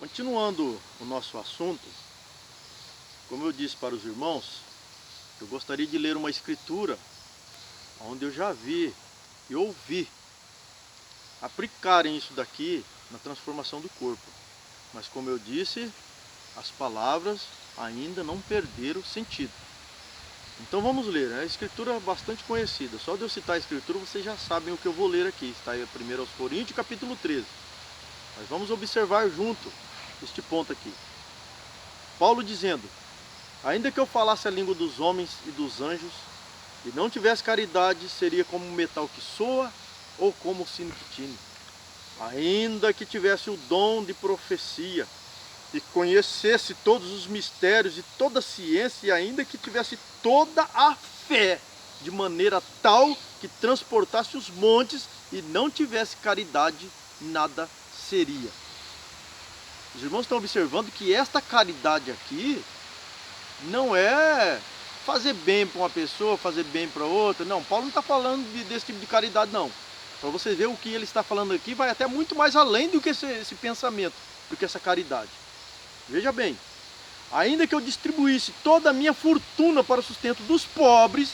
Continuando o nosso assunto, como eu disse para os irmãos, eu gostaria de ler uma escritura onde eu já vi e ouvi aplicarem isso daqui na transformação do corpo. Mas como eu disse, as palavras ainda não perderam sentido. Então vamos ler, a escritura é bastante conhecida. Só de eu citar a escritura vocês já sabem o que eu vou ler aqui. Está em 1 Coríntios capítulo 13. Mas vamos observar junto este ponto aqui. Paulo dizendo: ainda que eu falasse a língua dos homens e dos anjos, e não tivesse caridade, seria como um metal que soa ou como um sino que tine. Ainda que tivesse o dom de profecia, e conhecesse todos os mistérios e toda a ciência, e ainda que tivesse toda a fé, de maneira tal que transportasse os montes, e não tivesse caridade, nada seria. Os irmãos estão observando que esta caridade aqui não é fazer bem para uma pessoa, fazer bem para outra. Não, Paulo não está falando desse tipo de caridade, não. Para você ver, o que ele está falando aqui vai até muito mais além do que esse pensamento, do que essa caridade. Veja bem, ainda que eu distribuísse toda a minha fortuna para o sustento dos pobres,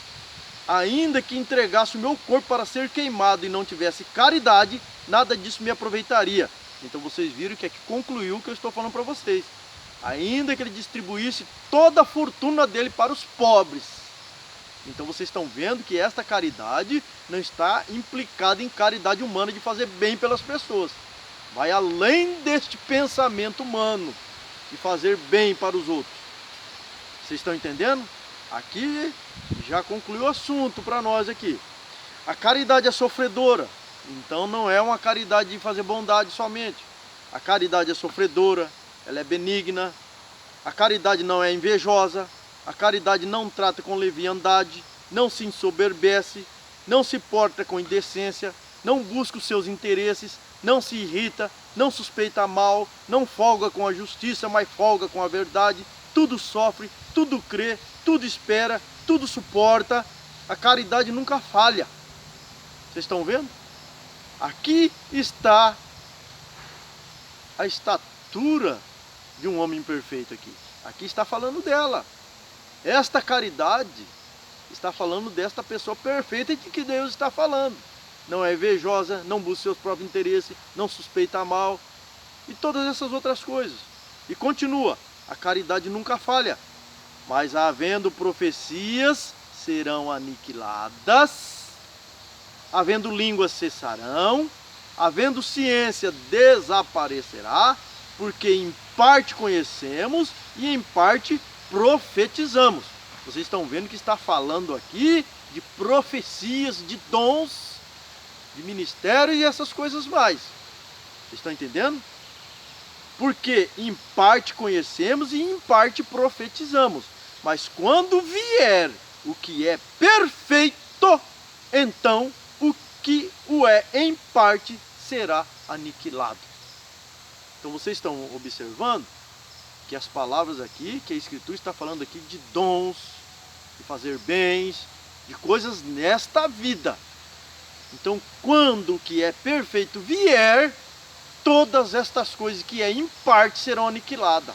ainda que entregasse o meu corpo para ser queimado e não tivesse caridade, nada disso me aproveitaria. Então vocês viram que aqui concluiu o que eu estou falando para vocês. Ainda que ele distribuísse toda a fortuna dele para os pobres. Então vocês estão vendo que esta caridade não está implicada em caridade humana de fazer bem pelas pessoas. Vai além deste pensamento humano de fazer bem para os outros. Vocês estão entendendo? Aqui já concluiu o assunto para nós aqui. A caridade é sofredora. Então não é uma caridade de fazer bondade somente. A caridade é sofredora, ela é benigna. A caridade não é invejosa. A caridade não trata com leviandade, não se ensoberbece, não se porta com indecência, não busca os seus interesses, não se irrita, não suspeita mal, não folga com a justiça, mas folga com a verdade. Tudo sofre, tudo crê, tudo espera, tudo suporta. A caridade nunca falha. Vocês estão vendo? Aqui está a estatura de um homem perfeito aqui. Aqui está falando dela. Esta caridade está falando desta pessoa perfeita de que Deus está falando. Não é invejosa, não busca seus próprios interesses, não suspeita mal e todas essas outras coisas. E continua, a caridade nunca falha, mas havendo profecias serão aniquiladas, havendo línguas cessarão, havendo ciência desaparecerá, porque em parte conhecemos e em parte profetizamos. Vocês estão vendo que está falando aqui de profecias, de dons, de ministério e essas coisas mais. Vocês estão entendendo? Porque em parte conhecemos e em parte profetizamos. Mas quando vier o que é perfeito, então o que o é em parte será aniquilado. Então vocês estão observando que as palavras aqui, que a Escritura está falando aqui de dons, de fazer bens, de coisas nesta vida. Então quando o que é perfeito vier, todas estas coisas que é em parte serão aniquiladas.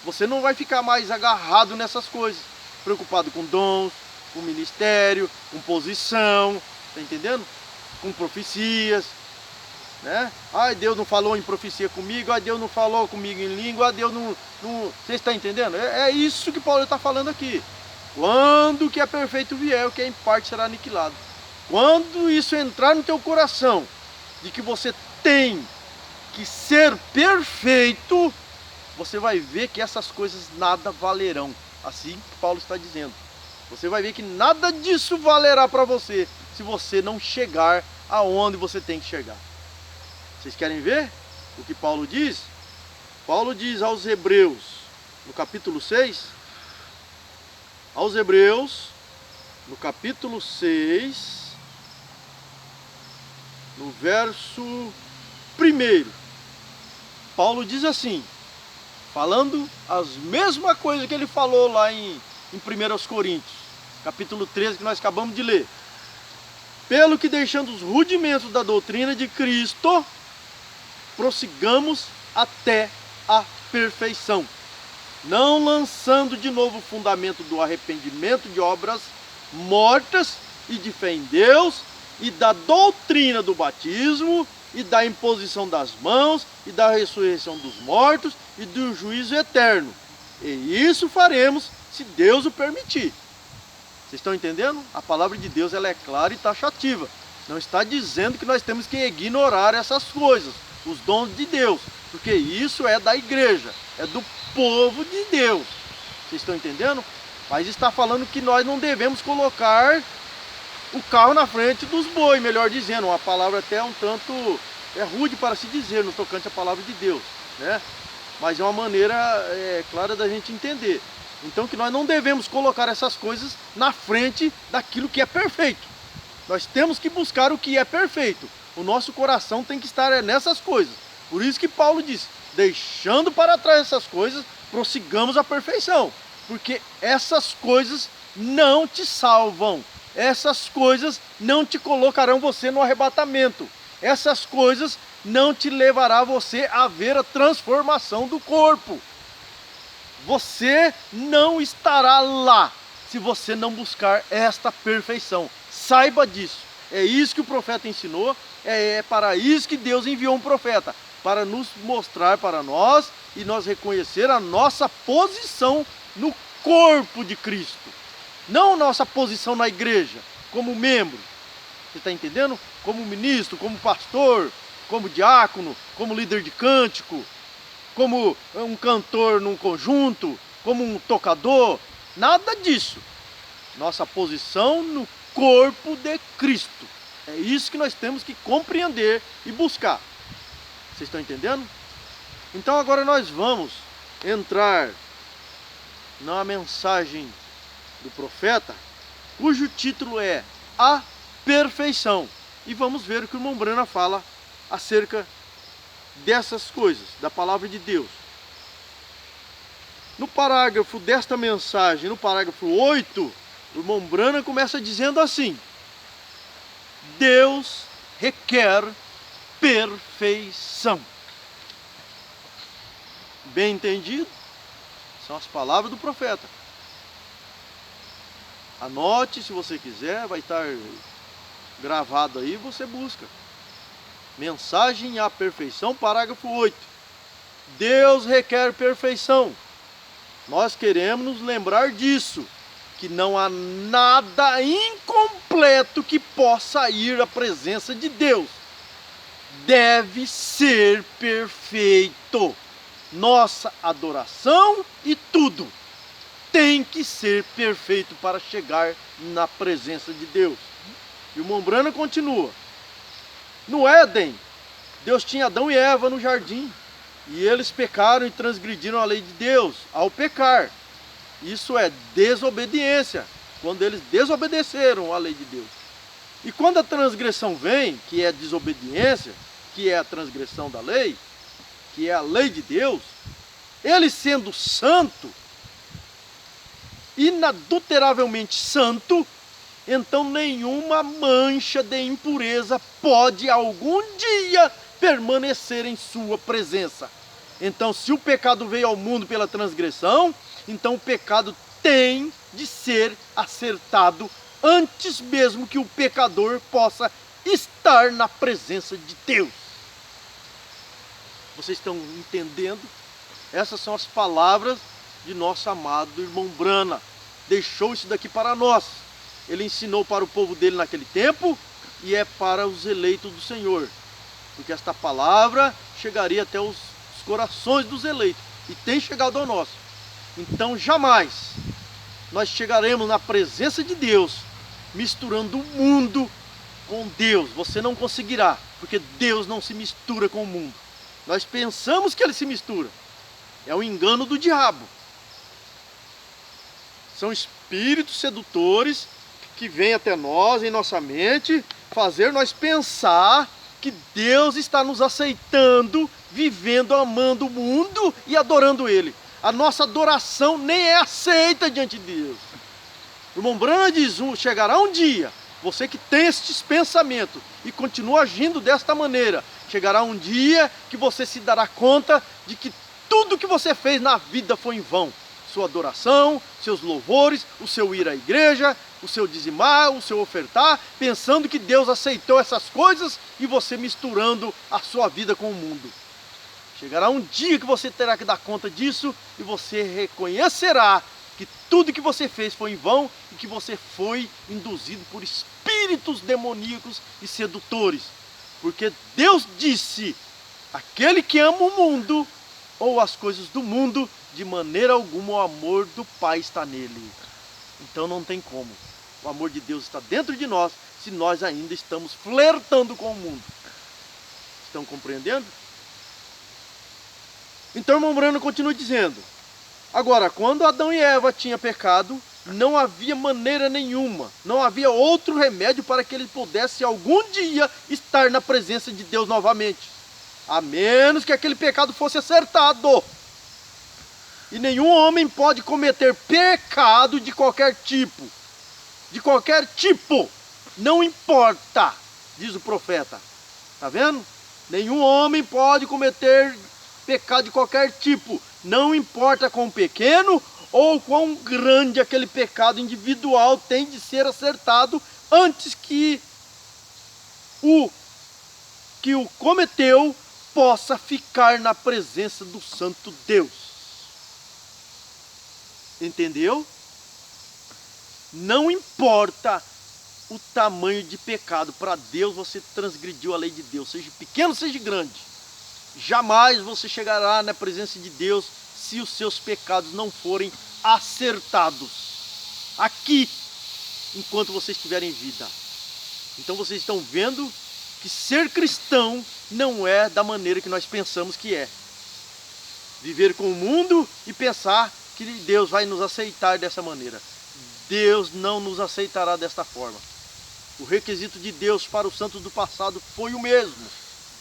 Você não vai ficar mais agarrado nessas coisas, preocupado com dons, com ministério, com posição, está entendendo? Com profecias, né? Ai, Deus não falou em profecia comigo, ai, Deus não falou comigo em língua, ai, Deus não... Você está entendendo? É isso que Paulo está falando aqui. Quando o que é perfeito vier, o que é em parte será aniquilado. Quando isso entrar no teu coração, de que você tem que ser perfeito, você vai ver que essas coisas nada valerão. Assim que Paulo está dizendo. Você vai ver que nada disso valerá para você, se você não chegar aonde você tem que chegar. Vocês querem ver o que Paulo diz? Paulo diz aos Hebreus, no capítulo 6, aos Hebreus, no capítulo 6, no verso 1, Paulo diz assim, falando as mesmas coisas que ele falou lá em 1 Coríntios, capítulo 13, que nós acabamos de ler. Pelo que deixando os rudimentos da doutrina de Cristo, prossigamos até a perfeição, não lançando de novo o fundamento do arrependimento de obras mortas e de fé em Deus, e da doutrina do batismo, e da imposição das mãos, e da ressurreição dos mortos, e do juízo eterno. E isso faremos, se Deus o permitir. Vocês estão entendendo? A palavra de Deus ela é clara e taxativa. Não está dizendo que nós temos que ignorar essas coisas, os dons de Deus, porque isso é da igreja, é do povo de Deus. Vocês estão entendendo? Mas está falando que nós não devemos colocar o carro na frente dos bois, melhor dizendo, uma palavra até um tanto rude para se dizer no tocante à palavra de Deus, né? Mas é uma maneira clara da gente entender. Então que nós não devemos colocar essas coisas na frente daquilo que é perfeito. Nós temos que buscar o que é perfeito. O nosso coração tem que estar nessas coisas. Por isso que Paulo diz, deixando para trás essas coisas, prossigamos a perfeição. Porque essas coisas não te salvam. Essas coisas não te colocarão você no arrebatamento. Essas coisas não te levará você a ver a transformação do corpo. Você não estará lá se você não buscar esta perfeição. Saiba disso. É isso que o profeta ensinou. É para isso que Deus enviou um profeta. Para nos mostrar para nós e nós reconhecer a nossa posição no corpo de Cristo. Não nossa posição na igreja, como membro. Você está entendendo? Como ministro, como pastor, como diácono, como líder de cântico, como um cantor num conjunto, como um tocador. Nada disso. Nossa posição no corpo de Cristo. É isso que nós temos que compreender e buscar. Vocês estão entendendo? Então agora nós vamos entrar na mensagem do profeta, cujo título é A Perfeição. E vamos ver o que o irmão Brana fala acerca dessas coisas, da palavra de Deus. No parágrafo desta mensagem, no parágrafo 8, o irmão Brana começa dizendo assim: Deus requer perfeição. Bem entendido? São as palavras do profeta. Anote se você quiser, vai estar gravado aí, você busca. Mensagem à perfeição, parágrafo 8. Deus requer perfeição. Nós queremos nos lembrar disso, que não há nada incompleto que possa ir à presença de Deus. Deve ser perfeito. Nossa adoração e tudo tem que ser perfeito para chegar na presença de Deus. E o irmão Brana continua. No Éden, Deus tinha Adão e Eva no jardim. E eles pecaram e transgrediram a lei de Deus ao pecar. Isso é desobediência, quando eles desobedeceram a lei de Deus. E quando a transgressão vem, que é desobediência, que é a transgressão da lei, que é a lei de Deus, ele sendo santo, inadulteravelmente santo, então nenhuma mancha de impureza pode algum dia permanecer em sua presença. Então, se o pecado veio ao mundo pela transgressão, então o pecado tem de ser acertado antes mesmo que o pecador possa estar na presença de Deus. Vocês estão entendendo? Essas são as palavras de nosso amado irmão Brana. Deixou isso daqui para nós. Ele ensinou para o povo dele naquele tempo e é para os eleitos do Senhor. Porque esta palavra chegaria até os corações dos eleitos e tem chegado ao nosso. Então jamais nós chegaremos na presença de Deus misturando o mundo com Deus. Você não conseguirá, porque Deus não se mistura com o mundo. Nós pensamos que ele se mistura. É um engano do diabo. São espíritos sedutores que vêm até nós, em nossa mente, fazer nós pensar que Deus está nos aceitando, vivendo, amando o mundo e adorando Ele. A nossa adoração nem é aceita diante de Deus. O irmão Brana diz, chegará um dia, você que tem estes pensamentos e continua agindo desta maneira, chegará um dia que você se dará conta de que tudo que você fez na vida foi em vão. Sua adoração, seus louvores, o seu ir à igreja, o seu dizimar, o seu ofertar, pensando que Deus aceitou essas coisas e você misturando a sua vida com o mundo. Chegará um dia que você terá que dar conta disso e você reconhecerá que tudo que você fez foi em vão e que você foi induzido por espíritos demoníacos e sedutores. Porque Deus disse, aquele que ama o mundo ou as coisas do mundo, de maneira alguma o amor do Pai está nele. Então não tem como. O amor de Deus está dentro de nós, se nós ainda estamos flertando com o mundo. Estão compreendendo? Então o irmão Branham continua dizendo, agora, quando Adão e Eva tinham pecado, não havia maneira nenhuma, não havia outro remédio para que eles pudessem algum dia estar na presença de Deus novamente, a menos que aquele pecado fosse acertado. E nenhum homem pode cometer pecado de qualquer tipo. De qualquer tipo. Não importa, diz o profeta. Está vendo? Nenhum homem pode cometer pecado de qualquer tipo. Não importa quão pequeno ou quão grande aquele pecado individual tem de ser acertado antes que o cometeu possa ficar na presença do Santo Deus. Entendeu? Não importa o tamanho de pecado, para Deus você transgrediu a lei de Deus, seja pequeno, seja grande. Jamais você chegará na presença de Deus se os seus pecados não forem acertados aqui, enquanto você estiver em vida. Então vocês estão vendo que ser cristão não é da maneira que nós pensamos que é. Viver com o mundo e pensar que Deus vai nos aceitar dessa maneira. Deus não nos aceitará desta forma. O requisito de Deus para os santos do passado foi o mesmo.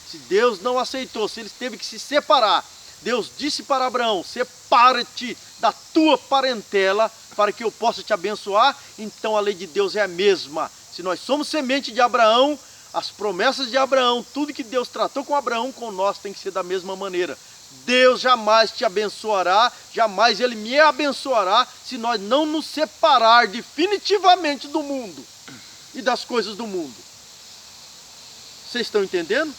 Se Deus não aceitou, se eles teve que se separar, Deus disse para Abraão, separa-te da tua parentela para que eu possa te abençoar. Então a lei de Deus é a mesma. Se nós somos semente de Abraão, as promessas de Abraão, tudo que Deus tratou com Abraão, com nós tem que ser da mesma maneira. Deus jamais te abençoará, jamais Ele me abençoará se nós não nos separar definitivamente do mundo e das coisas do mundo. Vocês estão entendendo?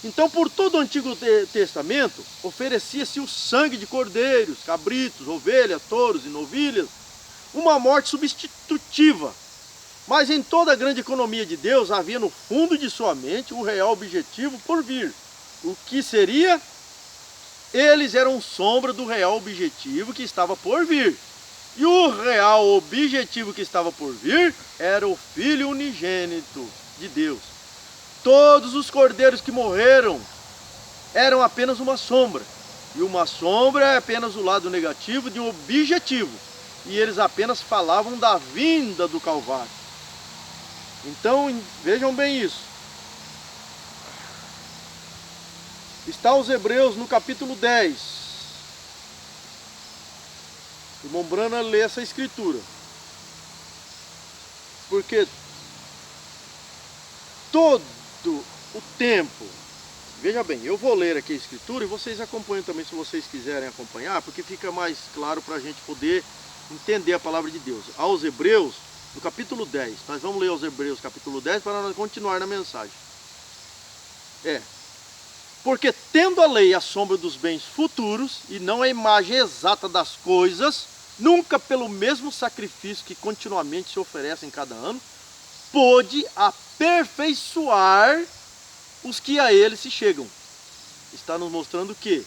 Então, por todo o Antigo Testamento, oferecia-se o sangue de cordeiros, cabritos, ovelhas, touros e novilhas, uma morte substitutiva. Mas em toda a grande economia de Deus, havia no fundo de sua mente o real objetivo por vir. O que seria? Eles eram sombra do real objetivo que estava por vir. E o real objetivo que estava por vir era o Filho unigênito de Deus. Todos os cordeiros que morreram eram apenas uma sombra. E uma sombra é apenas o lado negativo de um objetivo. E eles apenas falavam da vinda do Calvário. Então, vejam bem isso. Está os Hebreus no capítulo 10. O irmão Branham lê essa escritura. Porque todo o tempo, veja bem, eu vou ler aqui a escritura e vocês acompanham também se vocês quiserem acompanhar, porque fica mais claro para a gente poder entender a palavra de Deus. Aos Hebreus, no capítulo 10, nós vamos ler aos Hebreus capítulo 10 para nós continuar na mensagem. Porque tendo a lei a sombra dos bens futuros e não a imagem exata das coisas, nunca pelo mesmo sacrifício que continuamente se oferece em cada ano, pôde aperfeiçoar os que a ele se chegam. Está nos mostrando que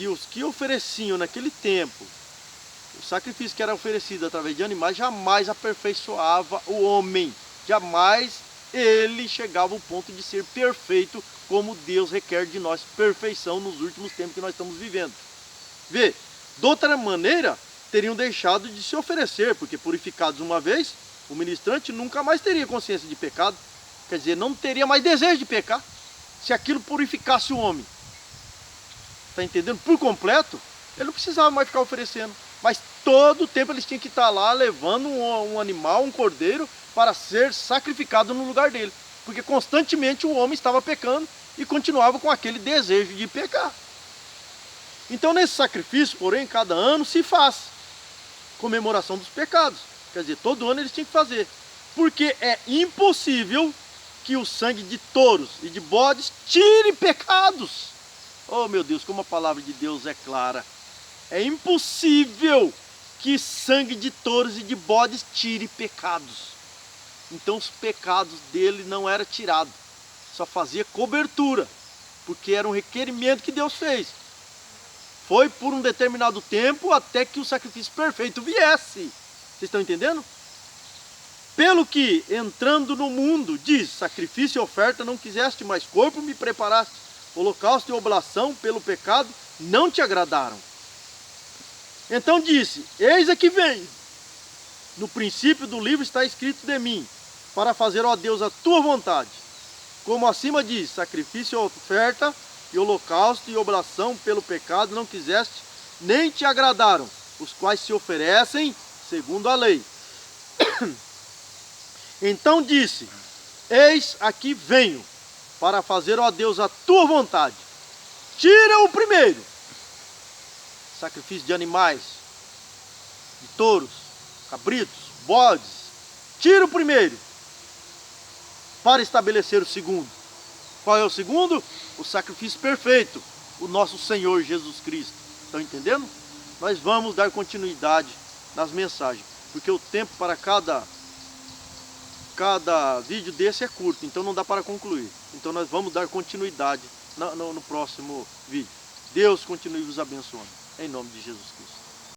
os que ofereciam naquele tempo, o sacrifício que era oferecido através de animais, jamais aperfeiçoava o homem. Jamais ele chegava ao ponto de ser perfeito, como Deus requer de nós perfeição nos últimos tempos que nós estamos vivendo. Vê, de outra maneira, teriam deixado de se oferecer, porque purificados uma vez, o ministrante nunca mais teria consciência de pecado, quer dizer, não teria mais desejo de pecar, se aquilo purificasse o homem. Está entendendo? Por completo, ele não precisava mais ficar oferecendo, mas todo o tempo eles tinham que estar lá levando um animal, um cordeiro, para ser sacrificado no lugar dele, porque constantemente o homem estava pecando e continuava com aquele desejo de pecar. Então nesse sacrifício, porém, cada ano se faz comemoração dos pecados. Quer dizer, todo ano eles tinham que fazer. Porque é impossível que o sangue de touros e de bodes tire pecados. Oh meu Deus, como a palavra de Deus é clara. É impossível que sangue de touros e de bodes tire pecados. Então os pecados dele não eram tirados, só fazia cobertura, porque era um requerimento que Deus fez. Foi por um determinado tempo até que o sacrifício perfeito viesse. Vocês estão entendendo? Pelo que, entrando no mundo, diz, sacrifício e oferta não quiseste, mais corpo me preparaste. Holocausto e oblação pelo pecado não te agradaram. Então disse, eis aqui venho. No princípio do livro está escrito de mim, para fazer, ó Deus, a tua vontade. Como acima diz, sacrifício e oferta, e holocausto e oblação pelo pecado não quiseste, nem te agradaram, os quais se oferecem segundo a lei. Então disse, eis aqui venho, para fazer, ó Deus, a tua vontade. Tira o primeiro, sacrifício de animais, de touros, cabritos, bodes. Tira o primeiro, para estabelecer o segundo. Qual é o segundo? O sacrifício perfeito, o nosso Senhor Jesus Cristo. Estão entendendo? Nós vamos dar continuidade nas mensagens, porque o tempo para cada vídeo desse é curto, então não dá para concluir. Então nós vamos dar continuidade no próximo vídeo. Deus continue vos abençoando, em nome de Jesus Cristo.